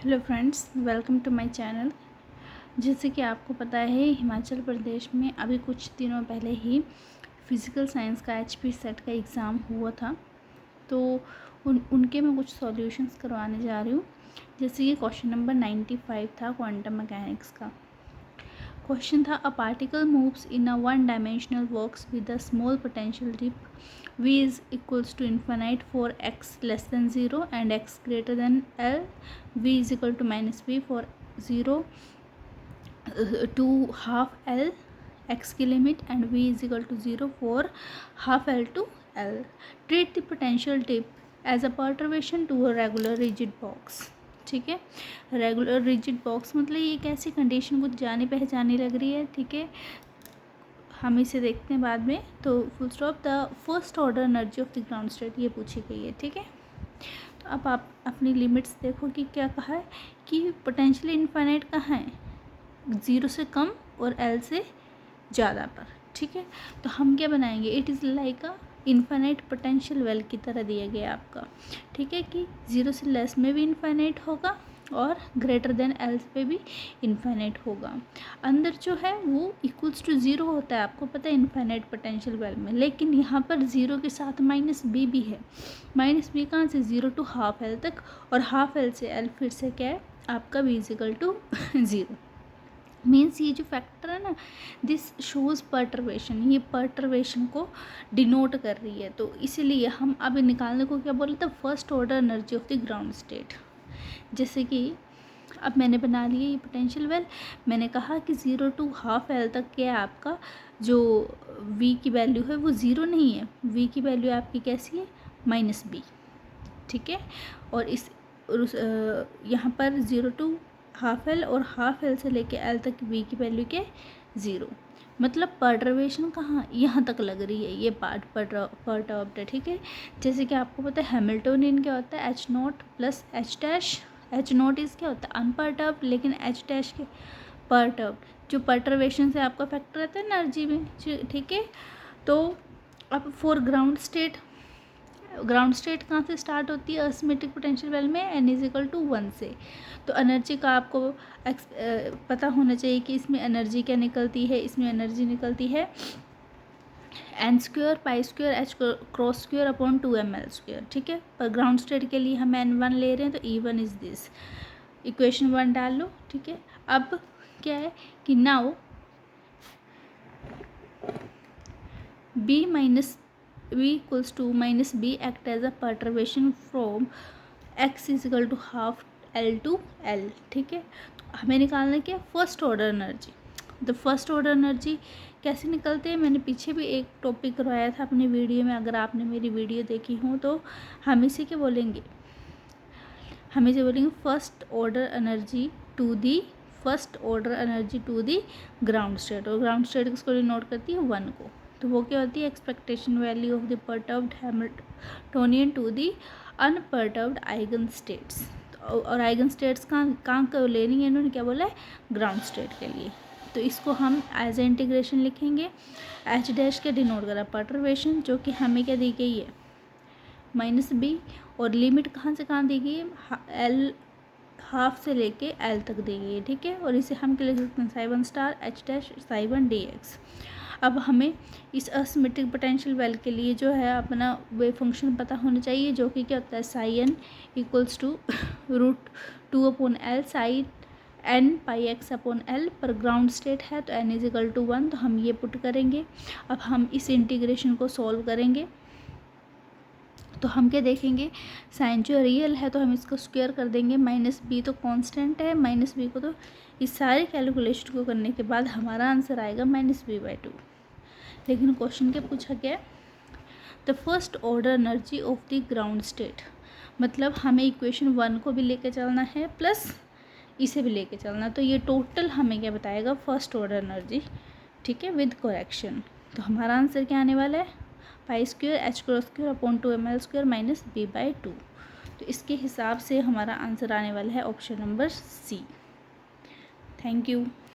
Hello friends, welcome to my channel. जैसे कि आपको पता है, हिमाचल प्रदेश में अभी कुछ दिनों पहले ही फिज़िकल साइंस का HP सेट का एग्ज़ाम हुआ था। तो उनके मैं कुछ सॉल्यूशंस करवाने जा रही हूँ। जैसे कि क्वेश्चन नंबर 95 था क्वांटम मैकेनिक्स का। क्वेश्चन था, a particle moves in a one dimensional box with a small potential dip v is equals to infinite for x less than 0 and x greater than L. V is equal to minus v for 0 to half L x की limit and v is equal to 0 for half L to L. Treat the potential dip as a perturbation to a regular rigid box. ठीक है, regular rigid box मतलब ये कैसी condition कुछ जानी पहचानी लग रही है। ठीक है, हम इसे देखते हैं बाद में। तो full stop, the first order energy of the ground state ये पूछी गई है। ठीक है, तो अब आप अपनी लिमिट्स देखो कि क्या कहा है कि पोटेंशियल इनफाइनाइट कहाँ है, 0 से कम और L से ज़्यादा पर। ठीक है, तो हम क्या बनाएंगे, it is like a infinite potential well की तरह दिया गया आपका। ठीक है, कि 0 से लेस में भी इनफाइनाइट होगा और ग्रेटर देन L पे भी इनफाइनाइट होगा। अंदर जो है वो इक्वल्स टू 0 होता है, आपको पता है इनफाइनाइट पोटेंशियल वेल में। लेकिन यहाँ पर 0 के साथ माइनस बी भी है। माइनस बी कहाँ से, 0 टू हाफ L तक, और हाफ L से L फिर से क्या है आपका v is equal to 0। Means ये जो फैक्टर है ना, दिस शोज़ पर्टर्वेशन, ये पर्टर्वेशन को डिनोट कर रही है। तो इसीलिए हम अब निकालने को क्या बोले, तो first order energy of the ground state. जैसे कि अब मैंने बना लिया ये पोटेंशियल वेल। मैंने कहा कि 0 टू हाफ L तक क्या है आपका जो v की वैल्यू है वो 0 नहीं है। v की वैल्यू आपकी कैसी है, माइनस बी। ठीक है, और यहाँ पर 0 टू हाफ L और हाफ L से लेके L तक v की वैल्यू क्या है, 0। मतलब पर्टर्वेशन कहाँ, यहाँ तक लग रही है, ये पार्ट पर्टर्ब्ड है। ठीक है, जैसे कि आपको पता है हैमिल्टोनियन क्या होता है, H0 plus H dash. H0 is क्या होता है, अनपर्टर्ब्ड, लेकिन H डैश के पर्टर्ब्ड। जो पर्टर्वेशन से आपका फैक्टर रहता है एनर्जी में। ठीक है, तो अब for ground state, ground state कहाँ से स्टार्ट होती है, असिमेट्रिक पोटेंशियल वेल में n इज इक्वल टू 1 से। तो एनर्जी का आपको पता होना चाहिए कि इसमें एनर्जी क्या निकलती है। इसमें एनर्जी निकलती है n square pi square h cross square upon 2ml²। ठीक है, पर ग्राउंड स्टेट के लिए हम n1 ले रहे हैं, तो E1 इज़ दिस। इक्वेशन 1 डाल लो। ठीक है, अब क्या है कि now b minus v equals to minus B act as a perturbation from x is equal to half L to L। ठीक है, तो हमें निकालना क्या, first order energy. The first order energy कैसे निकलते हैं, मैंने पीछे भी एक टॉपिक करवाया था अपनी वीडियो में। अगर आपने मेरी वीडियो देखी हो तो हम इसे क्या बोलेंगे, हम इसे बोलेंगे first order energy to the, first order energy to the ground state. और ग्राउंड स्टेट किसको डिनोट करती है, 1 को। तो वो क्या होती है, expectation value of the perturbed Hamiltonian to the unperturbed eigen states. और आइगन स्टेट्स कहाँ को लेनी है, इन्होंने क्या बोला है, ग्राउंड स्टेट के लिए। तो इसको हम एज ए इंटीग्रेशन लिखेंगे। H डैश के डिनोट करा पर्टर्वेशन, जो कि हमें क्या दी गई है, माइनस बी। और लिमिट कहाँ से कहाँ दी गई है, L हाफ से लेके L तक दी गई है। ठीक है, और इसे हम क्या लिख सकते हैं, साई1 स्टार H डैश साई1 dx। अब हमें इस असिमेट्रिक पोटेंशियल वेल के लिए जो है अपना वेव फंक्शन पता होना चाहिए, जो कि क्या होता है, psi n equals to √2 upon L psi n pi x upon L। पर ग्राउंड स्टेट है तो n इज इक्वल टू 1, तो हम ये पुट करेंगे। अब हम इस इंटीग्रेशन को सॉल्व करेंगे तो हम क्या देखेंगे, साइन जो रियल है तो हम इसको स्क्वायर कर देंगे। माइनस बी तो कांस्टेंट है, माइनस बी को तो इस सारे कैलकुलेशन को करने के बाद हमारा आंसर आएगा -b/2। लेकिन क्वेश्चन क्या पूछा गया, the first order energy of the ground state. मतलब हमें इक्वेशन 1 को भी लेके चलना है प्लस इसे भी लेके चलना, तो ये टोटल हमें क्या बताएगा, फर्स्ट ऑर्डर एनर्जी। ठीक है, विद करेक्शन। तो हमारा आंसर क्या आने वाला है, pi square H cross square upon 2ml² minus b/2। तो इसके हिसाब से हमारा आंसर आने वाला है option number C. Thank you.